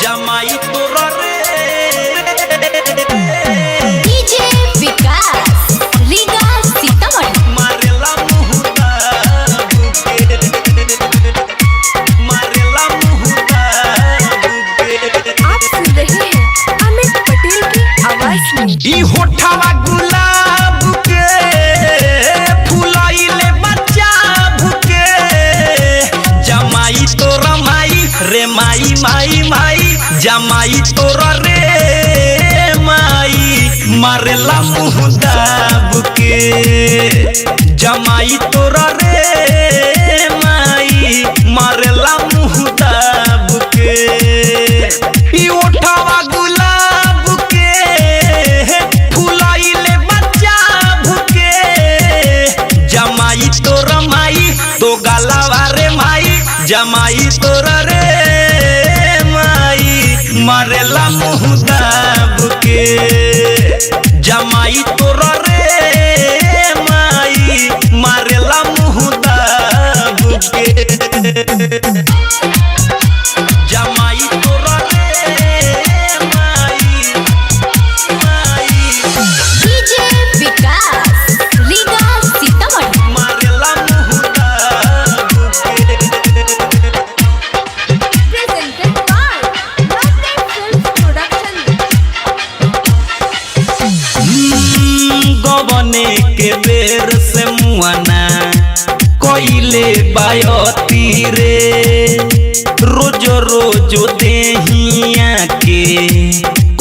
जमाई तोरा रे डीजे विकास रीगा सीतामढ़ी मारेला मुहुदा बुके मारेला मुहुदा बुके। आप सुन रहे हैं अमित पटेल की आवाज में। ई होठवा गुलाब के फुलाइले बच्चा भुके जमाई तोरा माई रे माई माई माई जमाई तोरा रे माई मारेला मुहुदा बुके जमाई तोरा रे माई मारेला मुहुदा बुके। ई ओठवा गुलाब के फुलाइले बच्चा भुके जमाई तोरा माई तो गलावा रे माई जमाई तोरा रे माई मारेला मुहुदा बुके जमाई तोरा रे माई मारेला मुहुदा बुके जमाई तोरा रे माई माई डीजे विकास रीगा सीतामढ़ी मारेला मुहुदा बुके। Presented by Ratna films production. गबने के बेर से मुआना कोइले बायती रे रोज रोज देहिया के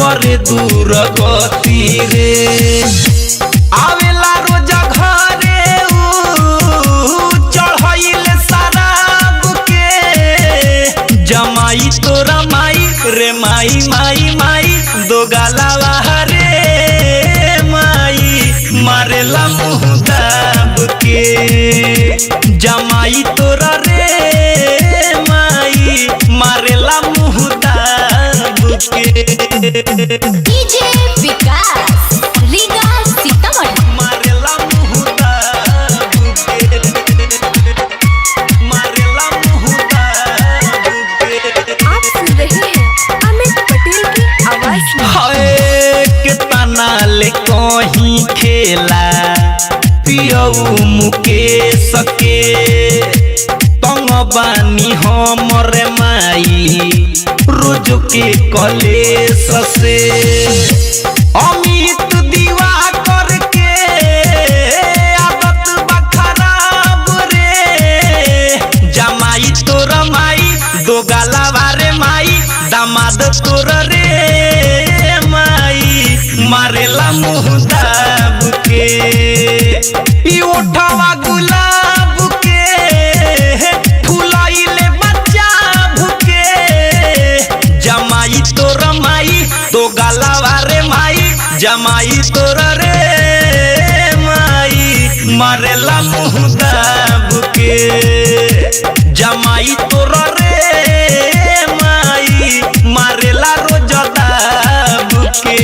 करे दूर गति रे आवेला रोज घरे चढ़ाइले शराब के जमाई तोरा माई रे माई माई माई दो गलावा रे माई मारेला मुहुदा बुके जमाई तोरा रे माई मारेला मुहुदा बुके डीजे विकास रीगा सीतामढ़ी मारेला मुहुदा बुके मारेला मुहुदा बुके। आप सुन रहे हैं अमित पटेल की आवाज में। हाय के तना ले कहीं खेला पियऊ मुकेश के तंग बानी हमर माई रोज के कलेश से अमित दीवा करके आदत बा खराब रे जमाई तोरा माई दो गलावा रे माई दामाद तोरा रे माई मारेला मुहुदा बुके ई ओठवा गुलाब के फुलाइले बच्चा भुके जमाई तोरा माई तो गलावा रे माई जमाई तोरा रे माई मारेला मुहुदा बुके जमाई तोरा रे माई मारेला रोजदा बुके।